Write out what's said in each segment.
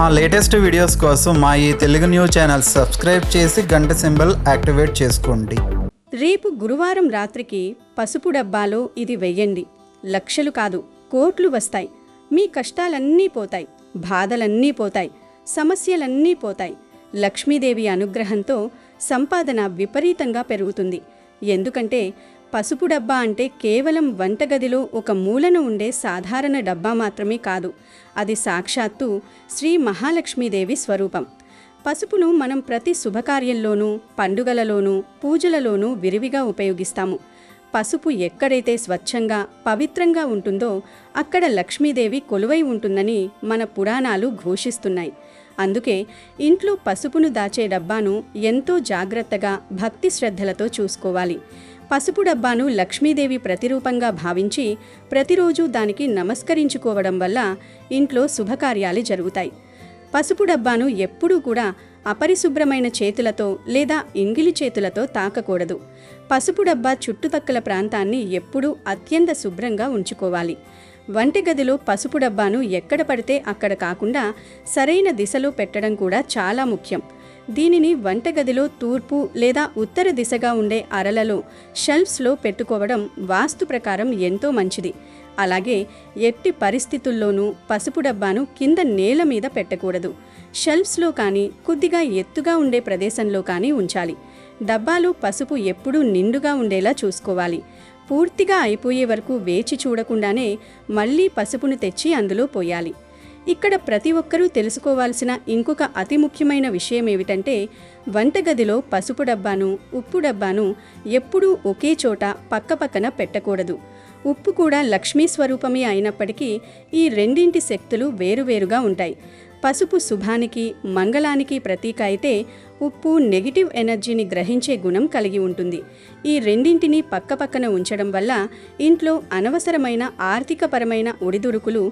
మా latest videos కోసం మా ఈ తెలుగు న్యూస్ ఛానల్ సబ్స్క్రైబ్ చేసి గంట సింబల్ యాక్టివేట్ చేసుకోండి. రేపు గురువారం రాత్రికి పసుపు డబ్బాలో ఇది వెయ్యండి. లక్షలు కాదు, కోట్లు వస్తాయి. మీ కష్టాలన్నీ పోతాయి, బాధలన్నీ పోతాయి, సమస్యలన్నీ పోతాయి. లక్ష్మీదేవి అనుగ్రహంతో సంపాదన విపరీతంగా పెరుగుతుంది. ఎందుకంటే పసుపు డబ్బా అంటే కేవలం వంటగదిలో ఒక మూలన ఉండే సాధారణ డబ్బా మాత్రమే కాదు. అది సాక్షాత్తు శ్రీ మహాలక్ష్మీదేవి స్వరూపం. పసుపును మనం ప్రతి శుభకార్యంలోనూ, పండుగలలోనూ, పూజలలోనూ విరివిగా ఉపయోగిస్తాము. పసుపు ఎక్కడైతే స్వచ్ఛంగా, పవిత్రంగా ఉంటుందో అక్కడ లక్ష్మీదేవి కొలువై ఉంటుందని మన పురాణాలు ఘోషిస్తున్నాయి. అందుకే ఇంట్లో పసుపును దాచే డబ్బాను ఎంతో జాగ్రత్తగా, భక్తి శ్రద్ధలతో చూసుకోవాలి. పసుపు డబ్బాను లక్ష్మీదేవి ప్రతిరూపంగా భావించి ప్రతిరోజు దానికి నమస్కరించుకోవడం వల్ల ఇంట్లో శుభకార్యాలు జరుగుతాయి. పసుపు డబ్బాను ఎప్పుడూ కూడా అపరిశుభ్రమైన చేతులతో లేదా ఇంగిలి చేతులతో తాకకూడదు. పసుపు డబ్బా చుట్టుపక్కల ప్రాంతాన్ని ఎప్పుడూ అత్యంత శుభ్రంగా ఉంచుకోవాలి. వంటగదిలో పసుపు డబ్బాను ఎక్కడ పడితే అక్కడ కాకుండా సరైన దిశలో పెట్టడం కూడా చాలా ముఖ్యం. దీనిని వంటగదిలో తూర్పు లేదా ఉత్తర దిశగా ఉండే అరలలో, షెల్ఫ్స్లో పెట్టుకోవడం వాస్తు ప్రకారం ఎంతో మంచిది. అలాగే ఎట్టి పరిస్థితుల్లోనూ పసుపు డబ్బాను కింద నేల మీద పెట్టకూడదు. షెల్ఫ్స్లో కానీ కొద్దిగా ఎత్తుగా ఉండే ప్రదేశంలో కానీ ఉంచాలి. డబ్బాలో పసుపు ఎప్పుడూ నిండుగా ఉండేలా చూసుకోవాలి. పూర్తిగా అయిపోయే వరకు వేచి చూడకుండానే మళ్ళీ పసుపును తెచ్చి అందులో పోయాలి. ఇక్కడ ప్రతి ఒక్కరూ తెలుసుకోవాల్సిన ఇంకొక అతి ముఖ్యమైన విషయం ఏమిటంటే, వంటగదిలో పసుపు డబ్బాను, ఉప్పు డబ్బాను ఎప్పుడూ ఒకే చోట పక్కపక్కన పెట్టకూడదు. ఉప్పు కూడా లక్ష్మీ స్వరూపమే అయినప్పటికీ ఈ రెండింటి శక్తులు వేరువేరుగా ఉంటాయి. పసుపు శుభానికి, మంగళానికి ప్రతీక అయితే ఉప్పు నెగిటివ్ ఎనర్జీని గ్రహించే గుణం కలిగి ఉంటుంది. ఈ రెండింటినీ పక్కపక్కన ఉంచడం వల్ల ఇంట్లో అనవసరమైన ఆర్థికపరమైన ఒడిదుడుకులు,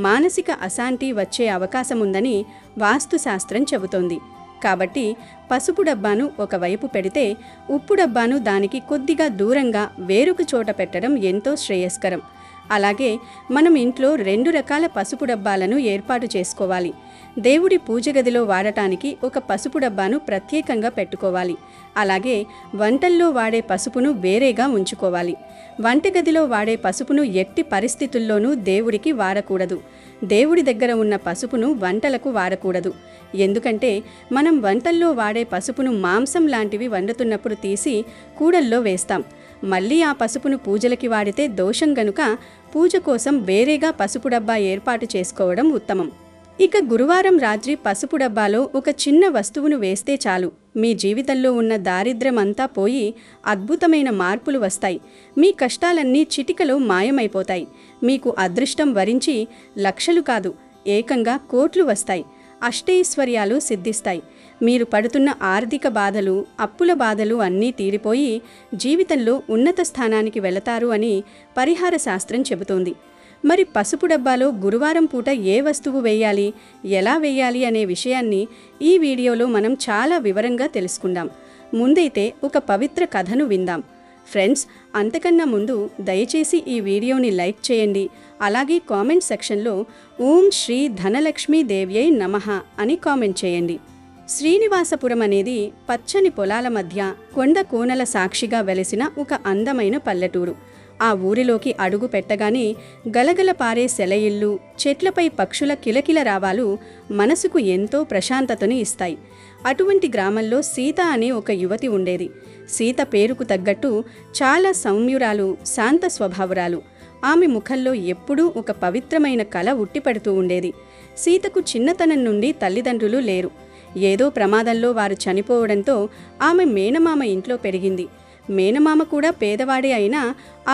మానసిక అశాంతి వచ్చే అవకాశం ఉందని వాస్తుశాస్త్రం చెబుతోంది. కాబట్టి పసుపు డబ్బాను ఒకవైపు పెడితే ఉప్పు డబ్బాను దానికి కొద్దిగా దూరంగా వేరొక చోట పెట్టడం ఎంతో శ్రేయస్కరం. అలాగే మనం ఇంట్లో 2 రకాల పసుపు డబ్బాలను ఏర్పాటు చేసుకోవాలి. దేవుడి పూజ గదిలో వాడటానికి ఒక పసుపు డబ్బాను ప్రత్యేకంగా పెట్టుకోవాలి. అలాగే వంటల్లో వాడే పసుపును వేరేగా ఉంచుకోవాలి. వంటగదిలో వాడే పసుపును ఎట్టి పరిస్థితుల్లోనూ దేవుడికి వాడకూడదు. దేవుడి దగ్గర ఉన్న పసుపును వంటలకు వాడకూడదు. ఎందుకంటే మనం వంటల్లో వాడే పసుపును మాంసం లాంటివి వండుతున్నప్పుడు తీసి కూడల్లో వేస్తాం. మళ్ళీ ఆ పసుపును పూజలకి వాడితే దోషం గనుక పూజ కోసం వేరేగా పసుపు డబ్బా ఏర్పాటు చేసుకోవడం ఉత్తమం. ఇక గురువారం రాత్రి పసుపు డబ్బాలో ఒక చిన్న వస్తువును వేస్తే చాలు, మీ జీవితంలో ఉన్న దారిద్ర్యం అంతా పోయి అద్భుతమైన మార్పులు వస్తాయి. మీ కష్టాలన్నీ చిటికలో మాయమైపోతాయి. మీకు అదృష్టం వరించి లక్షలు కాదు, ఏకంగా కోట్లు వస్తాయి. అష్టైశ్వర్యాలు సిద్ధిస్తాయి. మీరు పడుతున్న ఆర్థిక బాధలు, అప్పుల బాధలు అన్నీ తీరిపోయి జీవితంలో ఉన్నత స్థానానికి వెళతారు అని పరిహార శాస్త్రం చెబుతోంది. మరి పసుపు డబ్బాలో గురువారం పూట ఏ వస్తువు వేయాలి, ఎలా వేయాలి అనే విషయాన్ని ఈ వీడియోలో మనం చాలా వివరంగా తెలుసుకుందాం. ముందైతే ఒక పవిత్ర కథను విందాం. ఫ్రెండ్స్, అంతకన్నా ముందు దయచేసి ఈ వీడియోని లైక్ చేయండి. అలాగే కామెంట్ సెక్షన్లో ఓం శ్రీ ధనలక్ష్మీ దేవ్యై నమః అని కామెంట్ చేయండి. శ్రీనివాసపురం అనేది పచ్చని పొలాల మధ్య కొండ కోనల సాక్షిగా వెలిసిన ఒక అందమైన పల్లెటూరు. ఆ ఊరిలోకి అడుగు పెట్టగానే గలగల పారే సెలయిళ్ళు, చెట్లపై పక్షుల కిలకిల రావాలు మనసుకు ఎంతో ప్రశాంతతను ఇస్తాయి. అటువంటి గ్రామంలో సీత అనే ఒక యువతి ఉండేది. సీత పేరుకు తగ్గట్టు చాలా సౌమ్యురాలు, శాంత స్వభావురాలు. ఆమె ముఖంలో ఎప్పుడూ ఒక పవిత్రమైన కళ ఉట్టిపడుతూ ఉండేది. సీతకు చిన్నతనం నుండి తల్లిదండ్రులు లేరు. ఏదో ప్రమాదంలో వారు చనిపోవడంతో ఆమె మేనమామ ఇంట్లో పెరిగింది. మేనమామ కూడా పేదవాడే అయినా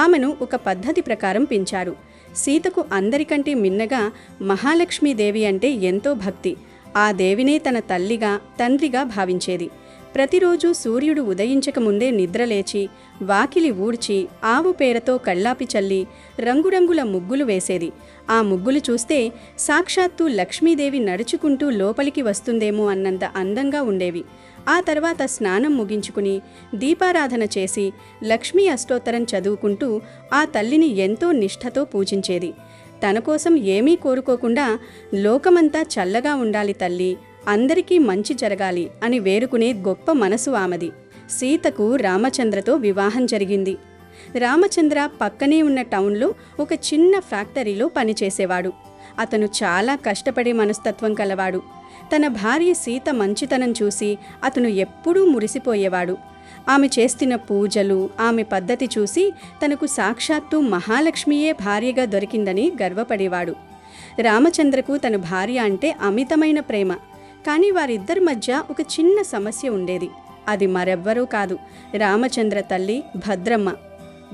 ఆమెను ఒక పద్ధతి ప్రకారం పెంచారు. సీతకు అందరికంటే మిన్నగా మహాలక్ష్మీదేవి అంటే ఎంతో భక్తి. ఆ దేవినే తన తల్లిగా, తండ్రిగా భావించేది. ప్రతిరోజు సూర్యుడు ఉదయించకముందే నిద్రలేచి వాకిలి ఊడ్చి ఆవు పేరతో కళ్ళాపి చల్లి రంగురంగుల ముగ్గులు వేసేది. ఆ ముగ్గులు చూస్తే సాక్షాత్తు లక్ష్మీదేవి నడుచుకుంటూ లోపలికి వస్తుందేమో అన్నంత అందంగా ఉండేవి. ఆ తర్వాత స్నానం ముగించుకుని దీపారాధన చేసి లక్ష్మీ అష్టోత్తరం చదువుకుంటూ ఆ తల్లిని ఎంతో నిష్ఠతో పూజించేది. తన కోసం ఏమీ కోరుకోకుండా లోకమంతా చల్లగా ఉండాలి తల్లి, అందరికీ మంచి జరగాలి అని వేరుకునే గొప్ప మనసు ఆమెది. సీతకు రామచంద్రతో వివాహం జరిగింది. రామచంద్ర పక్కనే ఉన్న టౌన్లో ఒక చిన్న ఫ్యాక్టరీలో పనిచేసేవాడు. అతను చాలా కష్టపడే మనస్తత్వం కలవాడు. తన భార్య సీత మంచితనం చూసి అతను ఎప్పుడూ మురిసిపోయేవాడు. ఆమె చేస్తున్న పూజలు, ఆమె పద్ధతి చూసి తనకు సాక్షాత్తు మహాలక్ష్మియే భార్యగా దొరికిందని గర్వపడేవాడు. రామచంద్రకు తన భార్య అంటే అమితమైన ప్రేమ. కానీ వారిద్దరి మధ్య ఒక చిన్న సమస్య ఉండేది. అది మరెవ్వరూ కాదు, రామచంద్ర తల్లి భద్రమ్మ.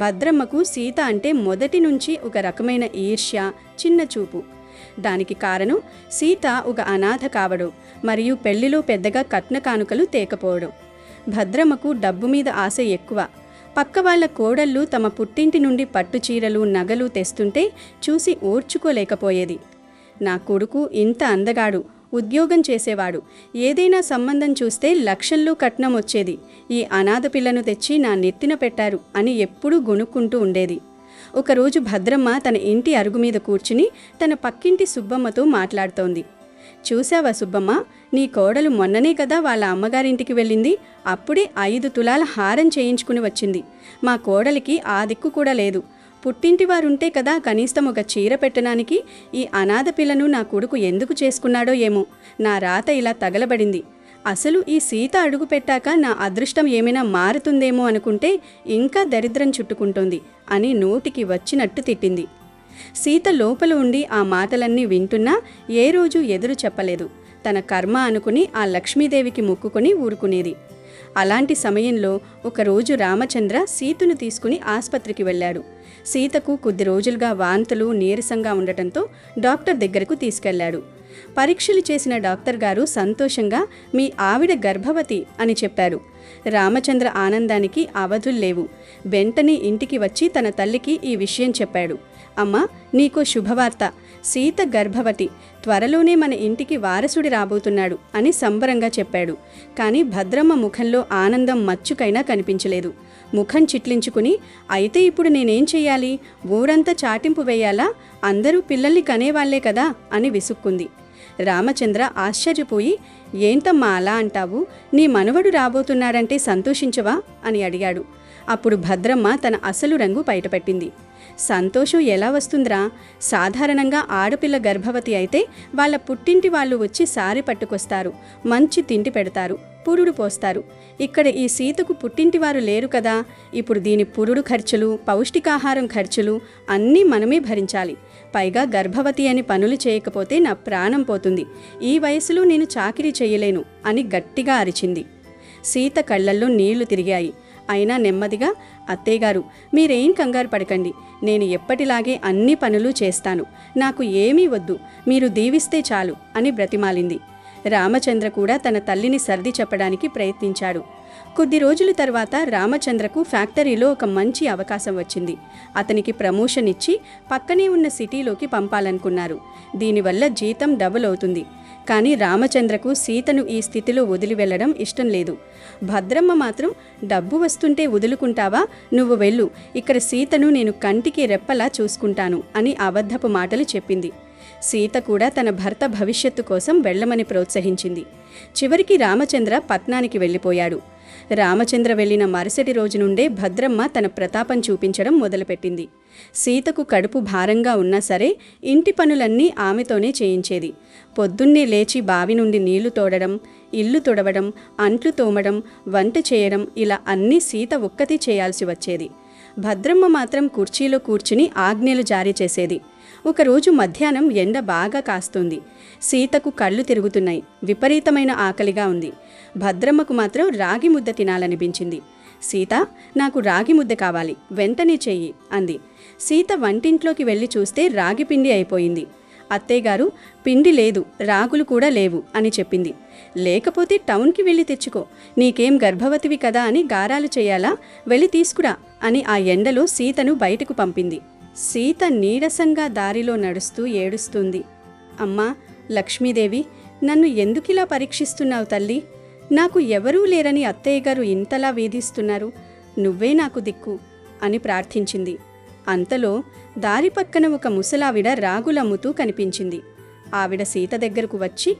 భద్రమ్మకు సీత అంటే మొదటి నుంచి ఒక రకమైన ఈర్ష్య, చిన్న చూపు. దానికి కారణం సీత ఒక అనాథ కావడం మరియు పెళ్లిలో పెద్దగా కట్న కానుకలు తేకపోవడం. భద్రమ్మకు డబ్బు మీద ఆశ ఎక్కువ. పక్క వాళ్ళ కోడళ్ళు తమ పుట్టింటి నుండి పట్టుచీరలు, నగలు తెస్తుంటే చూసి ఓర్చుకోలేకపోయేది. నా కొడుకు ఇంత అందగాడు, ఉద్యోగం చేసేవాడు, ఏదైనా సంబంధం చూస్తే లక్షల్లో కట్నం వచ్చేది, ఈ అనాథ పిల్లను తెచ్చి నా నెత్తిన పెట్టారు అని ఎప్పుడూ గొనుక్కుంటూ ఉండేది. ఒకరోజు భద్రమ్మ తన ఇంటి అరుగు మీద కూర్చుని తన పక్కింటి సుబ్బమ్మతో మాట్లాడుతోంది. చూశావా సుబ్బమ్మ, నీ కోడలు మొన్ననే కదా వాళ్ళ అమ్మగారింటికి వెళ్ళింది, అప్పుడే 5 తులాల హారం చేయించుకుని వచ్చింది. మా కోడలికి ఆ దిక్కు కూడా లేదు. పుట్టింటి వారుంటే కదా కనీసం ఒక చీర పెట్టడానికి. ఈ అనాథ పిల్లను నా కొడుకు ఎందుకు చేసుకున్నాడో ఏమో, నా రాత ఇలా తగలబడింది. అసలు ఈ సీత అడుగు పెట్టాక నా అదృష్టం ఏమైనా మారుతుందేమో అనుకుంటే ఇంకా దరిద్రం చుట్టుకుంటోంది అని నోటికి వచ్చినట్టు తిట్టింది. సీత లోపల ఉండి ఆ మాటలన్నీ వింటున్నా ఏ రోజు ఎదురు చెప్పలేదు. తన కర్మ అనుకుని ఆ లక్ష్మీదేవికి మొక్కుకొని ఊరుకునేది. అలాంటి సమయంలో ఒకరోజు రామచంద్ర సీతను తీసుకుని ఆస్పత్రికి వెళ్ళాడు. సీతకు కొద్ది రోజులుగా వాంతులు, నీరసంగా ఉండటంతో డాక్టర్ దగ్గరకు తీసుకెళ్లాడు. పరీక్షలు చేసిన డాక్టర్ గారు సంతోషంగా మీ ఆవిడ గర్భవతి అని చెప్పారు. రామచంద్ర ఆనందానికి అవధుల్లేవు. వెంటనే ఇంటికి వచ్చి తన తల్లికి ఈ విషయం చెప్పాడు. అమ్మా, నీకో శుభవార్త, సీత గర్భవతి, త్వరలోనే మన ఇంటికి వారసుడి రాబోతున్నాడు అని సంబరంగా చెప్పాడు. కానీ భద్రమ్మ ముఖంలో ఆనందం మచ్చుకైనా కనిపించలేదు. ముఖం చిట్లించుకుని, అయితే ఇప్పుడు నేనేం చెయ్యాలి, ఊరంతా చాటింపు వేయాలా, అందరూ పిల్లల్ని కనేవాళ్లే కదా అని విసుక్కుంది. రామచంద్ర ఆశ్చర్యపోయి, ఏంటమ్మా అలా అంటావు, నీ మనవడు రాబోతున్నాడంటే సంతోషించవా అని అడిగాడు. అప్పుడు భద్రమ్మ తన అసలు రంగు బయటపెట్టింది. సంతోషం ఎలా వస్తుందిరా, సాధారణంగా ఆడపిల్ల గర్భవతి అయితే వాళ్ళ పుట్టింటి వాళ్ళు వచ్చి సారి పట్టుకొస్తారు, మంచి తిండి పెడతారు, పురుడు పోస్తారు. ఇక్కడ ఈ సీతకు పుట్టింటివారు లేరు కదా, ఇప్పుడు దీని పురుడు ఖర్చులు, పౌష్టికాహారం ఖర్చులు అన్నీ మనమే భరించాలి. పైగా గర్భవతి అని పనులు చేయకపోతే నా ప్రాణం పోతుంది. ఈ వయసులో నేను చాకిరీ చేయలేను అని గట్టిగా అరిచింది. సీత కళ్ళల్లో నీళ్లు తిరిగాయి. అయినా నెమ్మదిగా, అత్తయ్యగారు మీరేం కంగారు పడకండి, నేను ఎప్పటిలాగే అన్ని పనులు చేస్తాను, నాకు ఏమీ వద్దు, మీరు దీవిస్తే చాలు అని బ్రతిమాలింది. రామచంద్ర కూడా తన తల్లిని సర్ది చెప్పడానికి ప్రయత్నించాడు. కొద్ది రోజుల తర్వాత రామచంద్రకు ఫ్యాక్టరీలో ఒక మంచి అవకాశం వచ్చింది. అతనికి ప్రమోషన్ ఇచ్చి పక్కనే ఉన్న సిటీలోకి పంపాలనుకున్నారు. దీనివల్ల జీతం డబుల్ అవుతుంది. కానీ రామచంద్రకు సీతను ఈ స్థితిలో వదిలి వెళ్లడం ఇష్టం లేదు. భద్రమ్మ మాత్రం, డబ్బు వస్తుంటే వదులుకుంటావా, నువ్వు వెళ్ళు, ఇక్కడ సీతను నేను కంటికి రెప్పలా చూసుకుంటాను అని అబద్ధపు మాటలు చెప్పింది. సీత కూడా తన భర్త భవిష్యత్తు కోసం వెళ్లమని ప్రోత్సహించింది. చివరికి రామచంద్ర పట్నానికి వెళ్ళిపోయాడు. రామచంద్ర వెళ్లిన మరుసటి రోజు నుండే భద్రమ్మ తన ప్రతాపం చూపించడం మొదలుపెట్టింది. సీతకు కడుపు భారంగా ఉన్నా సరే ఇంటి పనులన్నీ ఆమెతోనే చేయించేది. పొద్దున్నే లేచి బావి నుండి నీళ్లు తోడడం, ఇల్లు తుడవడం, అంట్లు తోమడం, వంట చేయడం, ఇలా అన్నీ సీత ఒక్కతే చేయాల్సి వచ్చేది. భద్రమ్మ మాత్రం కుర్చీలో కూర్చుని ఆజ్ఞలు జారీ చేసేది. ఒకరోజు మధ్యాహ్నం ఎండ బాగా కాస్తుంది. సీతకు కళ్ళు తిరుగుతున్నాయి, విపరీతమైన ఆకలిగా ఉంది. భద్రమ్మకు మాత్రం రాగి ముద్ద తినాలనిపించింది. సీత, నాకు రాగి ముద్ద కావాలి, వెంటనే చెయ్యి అంది. సీత వంటింట్లోకి వెళ్ళి చూస్తే రాగి పిండి అయిపోయింది. అత్తయ్యగారు, పిండి లేదు, రాగులు కూడా లేవు అని చెప్పింది. లేకపోతే టౌన్కి వెళ్ళి తెచ్చుకో, నీకేం గర్భవతివి కదా అని గారాలు చేయాలా, వెళ్ళి తీసుకురా అని ఆ ఎండలో సీతను బయటకు పంపింది. సీత నీరసంగా దారిలో నడుస్తూ ఏడుస్తుంది. అమ్మా లక్ష్మీదేవి, నన్ను ఎందుకిలా పరీక్షిస్తున్నావు తల్లి, నాకు ఎవరూ లేరని అత్తయ్యగారు ఇంతలా వేధిస్తున్నారు, నువ్వే నాకు దిక్కు అని ప్రార్థించింది. అంతలో దారి పక్కన ఒక ముసలావిడ రాగులమ్ముతూ కనిపించింది. ఆవిడ సీత దగ్గరకు వచ్చి,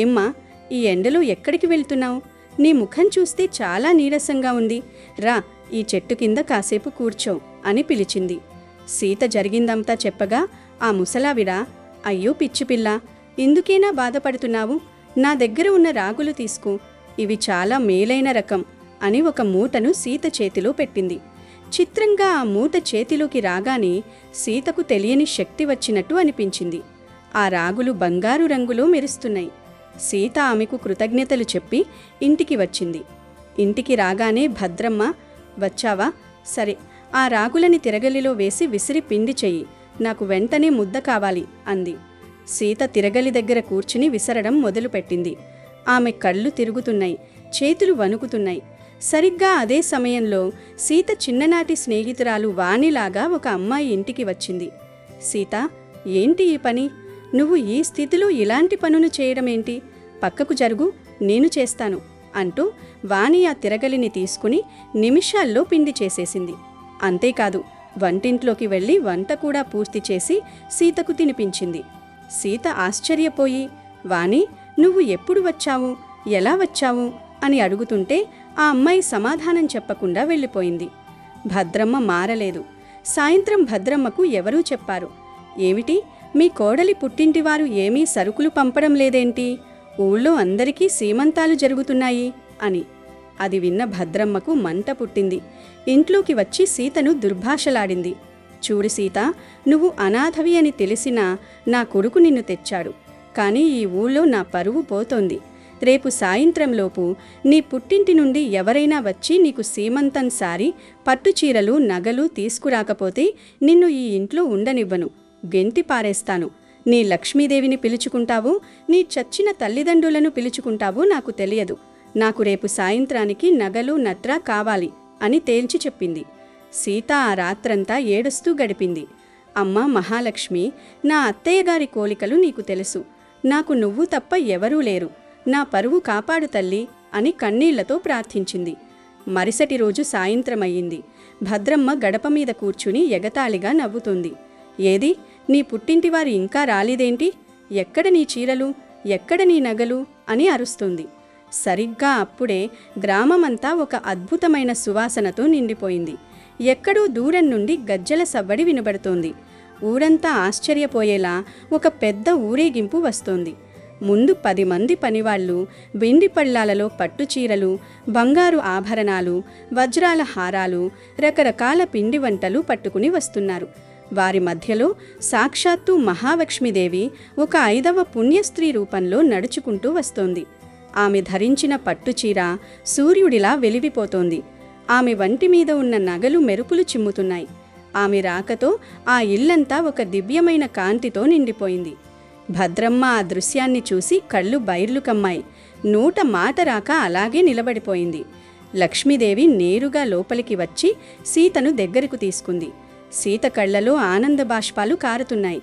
ఏమ్మా, ఈ ఎండలో ఎక్కడికి వెళ్తున్నావు? నీ ముఖం చూస్తే చాలా నీరసంగా ఉంది. రా, ఈ చెట్టు కింద కాసేపు కూర్చో అని పిలిచింది. సీత జరిగిందంతా చెప్పగా ఆ ముసలావిడ, అయ్యో పిచ్చిపిల్ల, ఇందుకేనా బాధపడుతున్నావు? నా దగ్గర ఉన్న రాగులు తీసుకో, ఇవి చాలా మేలైన రకం అని ఒక మూటను సీత చేతిలో పెట్టింది. చిత్రంగా ఆ మూట చేతిలోకి రాగానే సీతకు తెలియని శక్తి వచ్చినట్టు అనిపించింది. ఆ రాగులు బంగారు రంగులో మెరుస్తున్నాయి. సీత ఆమెకు కృతజ్ఞతలు చెప్పి ఇంటికి వచ్చింది. ఇంటికి రాగానే భద్రమ్మ, వచ్చావా? సరే, ఆ రాగులని తిరగలిలో వేసి విసిరి పిండి చెయ్యి, నాకు వెంటనే ముద్ద కావాలి అంది. సీత తిరగలి దగ్గర కూర్చుని విసరడం మొదలుపెట్టింది. ఆమె కళ్ళు తిరుగుతున్నాయి, చేతులు వణుకుతున్నాయి. సరిగ్గా అదే సమయంలో సీత చిన్ననాటి స్నేహితురాలు వాణిలాగా ఒక అమ్మాయి ఇంటికి వచ్చింది. సీత, ఏంటి ఈ పని? నువ్వు ఈ స్థితిలో ఇలాంటి పనులు చేయడమేంటి? పక్కకు జరుగు, నేను చేస్తాను అంటూ వాణి ఆ తిరగలిని తీసుకుని నిమిషాల్లో పిండి చేసేసింది. అంతేకాదు, వంటింట్లోకి వెళ్ళి వంట కూడా పూర్తి చేసి సీతకు తినిపించింది. సీత ఆశ్చర్యపోయి, వాణి, నువ్వు ఎప్పుడు వచ్చావు, ఎలా వచ్చావు అని అడుగుతుంటే ఆ అమ్మాయి సమాధానం చెప్పకుండా వెళ్ళిపోయింది. భద్రమ్మ మారలేదు. సాయంత్రం భద్రమ్మకు ఎవరూ చెప్పారు, ఏమిటి, మీ కోడలి పుట్టింటివారు ఏమీ సరుకులు పంపడం లేదేంటి? ఊళ్ళో అందరికీ సీమంతాలు జరుగుతున్నాయి అని. అది విన్న భద్రమ్మకు మంట పుట్టింది. ఇంట్లోకి వచ్చి సీతను దుర్భాషలాడింది. చూడు సీత, నువ్వు అనాథవి అని తెలిసినా నా కొడుకు నిన్ను తెచ్చాడు. కానీ ఈ ఊళ్ళో నా పరువు పోతోంది. రేపు సాయంత్రంలోపు నీ పుట్టింటి నుండి ఎవరైనా వచ్చి నీకు సీమంతం సారి, పట్టుచీరలు, నగలు తీసుకురాకపోతే నిన్ను ఈ ఇంట్లో ఉండనివ్వను, గెంటి పారేస్తాను. నీ లక్ష్మీదేవిని పిలుచుకుంటావో, నీ చచ్చిన తల్లిదండ్రులను పిలుచుకుంటావో నాకు తెలియదు. నాకు రేపు సాయంత్రానికి నగలు, నట్రా కావాలి అని తేల్చి చెప్పింది. సీత ఆ రాత్రంతా ఏడుస్తూ గడిపింది. అమ్మా మహాలక్ష్మి, నా అత్తయ్యగారి కోలికలు నీకు తెలుసు. నాకు నువ్వు తప్ప ఎవరూ లేరు. నా పరువు కాపాడు తల్లి అని కన్నీళ్లతో ప్రార్థించింది. మరుసటి రోజు సాయంత్రమయ్యింది. భద్రమ్మ గడప మీద కూర్చుని ఎగతాళిగా నవ్వుతుంది. ఏది, నీ పుట్టింటివారు ఇంకా రాలేదేంటి? ఎక్కడ నీ చీరలు, ఎక్కడ నీ నగలు అని అరుస్తుంది. సరిగ్గా అప్పుడే గ్రామమంతా ఒక అద్భుతమైన సువాసనతో నిండిపోయింది. ఎక్కడో దూరం నుండి గజ్జల సవ్వడి వినబడుతోంది. ఊరంతా ఆశ్చర్యపోయేలా ఒక పెద్ద ఊరేగింపు వస్తోంది. ముందు 10 మంది పనివాళ్లు వెండి పళ్ళాలలో పట్టుచీరలు, బంగారు ఆభరణాలు, వజ్రాల హారాలు, రకరకాల పిండి వంటలు పట్టుకుని వస్తున్నారు. వారి మధ్యలో సాక్షాత్తు మహాలక్ష్మీదేవి ఒక 5వ పుణ్యస్త్రీ రూపంలో నడుచుకుంటూ వస్తోంది. ఆమె ధరించిన పట్టుచీర సూర్యుడిలా వెలిగిపోతోంది. ఆమె వంటి మీద ఉన్న నగలు మెరుపులు చిమ్ముతున్నాయి. ఆమె రాకతో ఆ ఇల్లంతా ఒక దివ్యమైన కాంతితో నిండిపోయింది. భద్రమ్మ ఆ దృశ్యాన్ని చూసి కళ్ళు బైర్లు కమ్మాయి. నోట మాట రాక అలాగే నిలబడిపోయింది. లక్ష్మీదేవి నేరుగా లోపలికి వచ్చి సీతను దగ్గరకు తీసుకుంది. సీత కళ్లలో ఆనంద బాష్పాలు కారుతున్నాయి.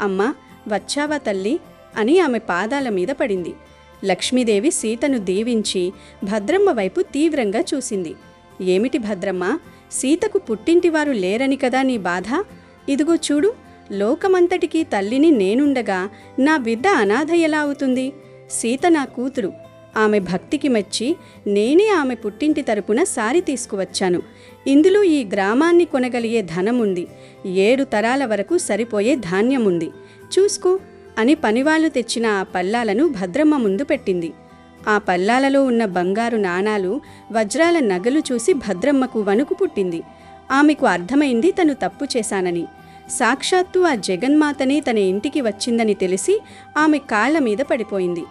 అమ్మా, వచ్చావా తల్లి అని ఆమె పాదాల మీద పడింది. లక్ష్మీదేవి సీతను దీవించి భద్రమ్మ వైపు తీవ్రంగా చూసింది. ఏమిటి భద్రమ్మ, సీతకు పుట్టింటివారు లేరని కదా నీ బాధ? ఇదిగో చూడు, లోకమంతటికీ తల్లిని నేనుండగా నా బిడ్డ అనాథ ఎలా అవుతుంది? సీత నా కూతురు. ఆమె భక్తికి మెచ్చి నేనే ఆమె పుట్టింటి తరపున సారి తీసుకువచ్చాను. ఇందులో ఈ గ్రామాన్ని కొనగలిగే ధనముంది. 7 తరాల వరకు సరిపోయే ధాన్యముంది. చూసుకో అని పనివాళ్లు తెచ్చిన ఆ పల్లాలను భద్రమ్మ ముందు పెట్టింది. ఆ పల్లాలలో ఉన్న బంగారు నాణాలు, వజ్రాల నగలు చూసి భద్రమ్మకు వణుకు పుట్టింది. ఆమెకు అర్థమైంది తను తప్పు చేశానని. సాక్షాత్తు ఆ జగన్మాతనే తన ఇంటికి వచ్చిందని తెలిసి ఆమె కాళ్ల మీద పడిపోయింది.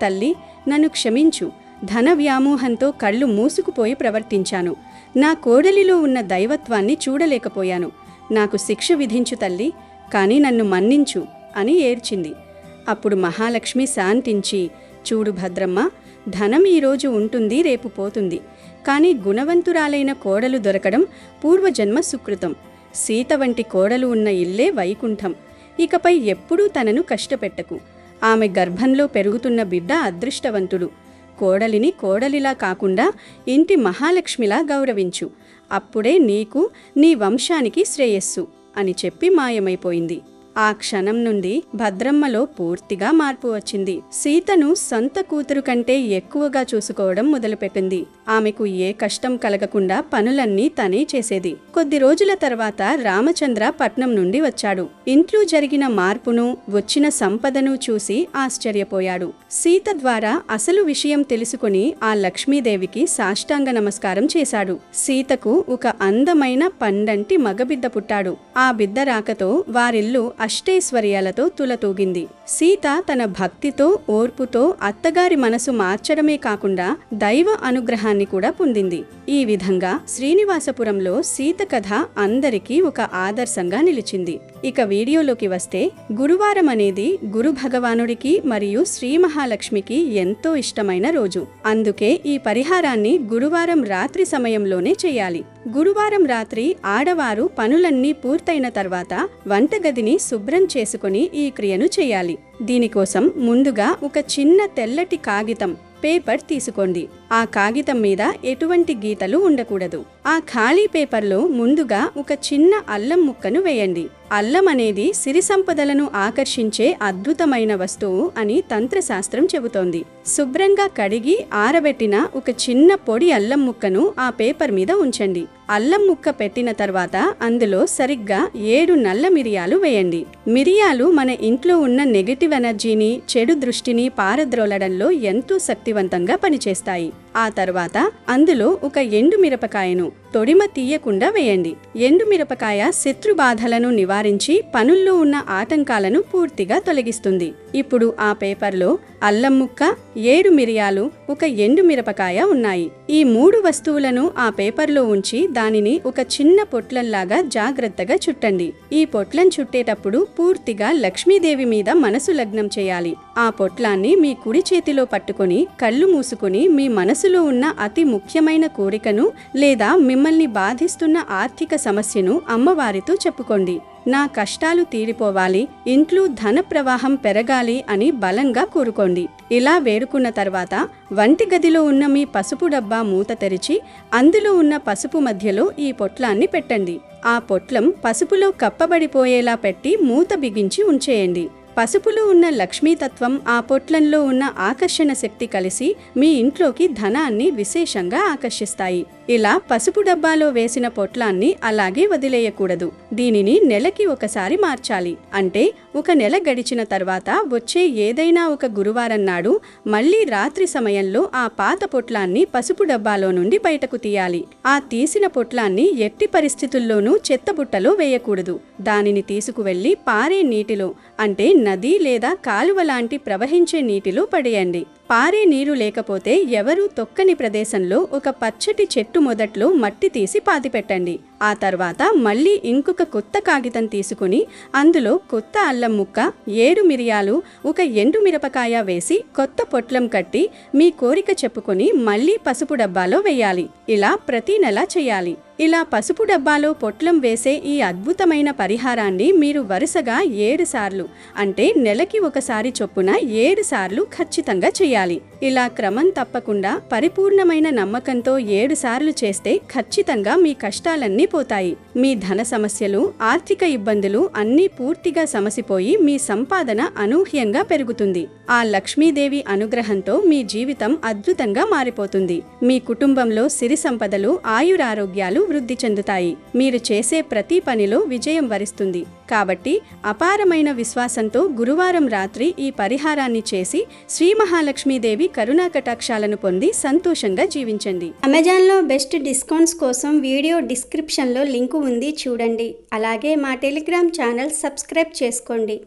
తల్లి, నన్ను క్షమించు. ధన వ్యామోహంతో కళ్ళు మూసుకుపోయి ప్రవర్తించాను. నా కోడలిలో ఉన్న దైవత్వాన్ని చూడలేకపోయాను. నాకు శిక్ష విధించు తల్లి, కానీ నన్ను మన్నించు అని ఏడ్చింది. అప్పుడు మహాలక్ష్మి శాంతించి, చూడు భద్రమ్మ, ధనం ఈరోజు ఉంటుంది, రేపు పోతుంది. కానీ గుణవంతురాలైన కోడలు దొరకడం పూర్వజన్మ సుకృతం. సీత వంటి కోడలు ఉన్న ఇల్లే వైకుంఠం. ఇకపై ఎప్పుడూ తనను కష్టపెట్టకు. ఆమె గర్భంలో పెరుగుతున్న బిడ్డ అదృష్టవంతుడు. కోడలిని కోడలిలా కాకుండా ఇంటి మహాలక్ష్మిలా గౌరవించు. అప్పుడే నీకు నీ వంశానికి శ్రేయస్సు అని చెప్పి మాయమైపోయింది. ఆ క్షణం నుండి భద్రమ్మలో పూర్తిగా మార్పు వచ్చింది. సీతను సొంత కూతురు కంటే ఎక్కువగా చూసుకోవడం మొదలుపెట్టింది. ఆమెకు ఏ కష్టం కలగకుండా పనులన్నీ తనే చేసేది. కొద్ది రోజుల తర్వాత రామచంద్ర పట్నం నుండి వచ్చాడు. ఇంట్లో జరిగిన మార్పును, వచ్చిన సంపదను చూసి ఆశ్చర్యపోయాడు. సీత ద్వారా అసలు విషయం తెలుసుకుని ఆ లక్ష్మీదేవికి సాష్టాంగ నమస్కారం చేశాడు. సీతకు ఒక అందమైన పండంటి మగబిడ్డ పుట్టాడు. ఆ బిడ్డ రాకతో వారిల్లు అష్టైశ్వర్యాలతో తులతూగింది. సీత తన భక్తితో, ఓర్పుతో అత్తగారి మనసు మార్చడమే కాకుండా దైవ అనుగ్రహాన్ని కూడా పొందింది. ఈ విధంగా శ్రీనివాసపురంలో సీత కథ అందరికీ ఒక ఆదర్శంగా నిలిచింది. ఇక వీడియోలోకి వస్తే, గురువారం అనేది గురు భగవానుడికి మరియు శ్రీ మహాలక్ష్మికి ఎంతో ఇష్టమైన రోజు. అందుకే ఈ పరిహారాన్ని గురువారం రాత్రి సమయంలోనే చేయాలి. గురువారం రాత్రి ఆడవారు పనులన్నీ పూర్తయిన తర్వాత వంటగదిని శుభ్రం చేసుకుని ఈ క్రియను చేయాలి. దీనికోసం ముందుగా ఒక చిన్న తెల్లటి కాగితం, పేపర్ తీసుకోండి. ఆ కాగితం మీద ఎటువంటి గీతలు ఉండకూడదు. ఆ ఖాళీ పేపర్లో ముందుగా ఒక చిన్న అల్లం ముక్కను వేయండి. అల్లం అనేది సిరి సంపదలను ఆకర్షించే అద్భుతమైన వస్తువు అని తంత్రశాస్త్రం చెబుతోంది. శుభ్రంగా కడిగి ఆరబెట్టిన ఒక చిన్న పొడి అల్లం ముక్కను ఆ పేపర్ మీద ఉంచండి. అల్లం ముక్క పెట్టిన తర్వాత అందులో సరిగ్గా 7 నల్ల మిరియాలు వేయండి. మిరియాలు మన ఇంట్లో ఉన్న నెగటివ్ ఎనర్జీని, చెడు దృష్టిని పారద్రోలడంలో ఎంతో శక్తివంతంగా పనిచేస్తాయి. ఆ తర్వాత అందులో ఒక ఎండు మిరపకాయను తొడిమ తీయకుండా వేయండి. ఎండు మిరపకాయ శత్రు బాధలను నివారించి పనుల్లో ఉన్న ఆటంకాలను పూర్తిగా తొలగిస్తుంది. ఇప్పుడు ఆ పేపర్లో అల్లం ముక్క, 7 మిరియాలు, ఒక ఎండు మిరపకాయ ఉన్నాయి. ఈ 3 వస్తువులను ఆ పేపర్లో ఉంచి దానిని ఒక చిన్న పొట్లంలాగా జాగ్రత్తగా చుట్టండి. ఈ పొట్లం చుట్టేటప్పుడు పూర్తిగా లక్ష్మీదేవి మీద మనసు లగ్నం చేయాలి. ఆ పొట్లాన్ని మీ కుడి చేతిలో పట్టుకొని కళ్ళు మూసుకుని మీ మనసులో ఉన్న అతి ముఖ్యమైన కోరికను లేదా మిమ్మల్ని బాధిస్తున్న ఆర్థిక సమస్యను అమ్మవారితో చెప్పుకోండి. నా కష్టాలు తీరిపోవాలి, ఇంట్లో ధన ప్రవాహం పెరగాలి అని బలంగా కోరుకోండి. ఇలా వేడుకున్న తర్వాత వంటిగదిలో ఉన్న మీ పసుపు డబ్బా మూత తెరిచి అందులో ఉన్న పసుపు మధ్యలో ఈ పొట్లాన్ని పెట్టండి. ఆ పొట్లం పసుపులో కప్పబడిపోయేలా పెట్టి మూత బిగించి ఉంచేయండి. పసుపులో ఉన్న లక్ష్మీతత్వం, ఆ పొట్లంలో ఉన్న ఆకర్షణ శక్తి కలిసి మీ ఇంట్లోకి ధనాన్ని విశేషంగా ఆకర్షిస్తాయి. ఇలా పసుపు డబ్బాలో వేసిన పొట్లాన్ని అలాగే వదిలేయకూడదు. దీనిని నెలకి ఒకసారి మార్చాలి. అంటే ఒక నెల గడిచిన తర్వాత వచ్చే ఏదైనా ఒక గురువారం నాడు మళ్లీ రాత్రి సమయంలో ఆ పాత పొట్లాన్ని పసుపు డబ్బాలో నుండి బయటకు తీయాలి. ఆ తీసిన పొట్లాన్ని ఎట్టి పరిస్థితుల్లోనూ చెత్తబుట్టలో వేయకూడదు. దానిని తీసుకువెళ్లి పారే నీటిలో, అంటే నది లేదా కాలువ లాంటి ప్రవహించే నీటిలో పడేయండి. పారే నీరు లేకపోతే ఎవరూ తొక్కని ప్రదేశంలో ఒక పచ్చటి చెట్టు మొదట్లో మట్టి తీసి పాతిపెట్టండి. ఆ తర్వాత మళ్ళీ ఇంకొక కొత్త కాగితం తీసుకుని అందులో కొత్త అల్లం ముక్క, 7 మిరియాలు, ఒక ఎండు మిరపకాయ వేసి కొత్త పొట్లం కట్టి మీ కోరిక చెప్పుకొని మళ్ళీ పసుపు డబ్బాలో వేయాలి. ఇలా ప్రతి నెల చేయాలి. ఇలా పసుపు డబ్బాలో పొట్లం వేసే ఈ అద్భుతమైన పరిహారాన్ని మీరు వరుసగా 7 సార్లు, అంటే నెలకి ఒకసారి చొప్పున 7 సార్లు ఖచ్చితంగా చేయాలి. ఇలా క్రమం తప్పకుండా పరిపూర్ణమైన నమ్మకంతో 7 సార్లు చేస్తే ఖచ్చితంగా మీ కష్టాలన్నీ పోతాయి. మీ ధన సమస్యలు, ఆర్థిక ఇబ్బందులు అన్నీ పూర్తిగా సమసిపోయి మీ సంపాదన అనూహ్యంగా పెరుగుతుంది. ఆ లక్ష్మీదేవి అనుగ్రహంతో మీ జీవితం అద్భుతంగా మారిపోతుంది. మీ కుటుంబంలో సిరి సంపదలు, ఆయురారోగ్యాలు వృద్ధి చెందుతాయి. మీరు చేసే ప్రతి పనిలో విజయం వరిస్తుంది. కాబట్టి అపారమైన విశ్వాసంతో గురువారం రాత్రి ఈ పరిహారాన్ని చేసి శ్రీ మహాలక్ష్మీదేవి కరుణా కటాక్షాలను పొంది సంతోషంగా జీవించండి. అమెజాన్లో బెస్ట్ డిస్కౌంట్స్ కోసం వీడియో డిస్క్రిప్షన్లో లింకు ఉంది, చూడండి. అలాగే మా టెలిగ్రామ్ ఛానల్ సబ్స్క్రైబ్ చేసుకోండి.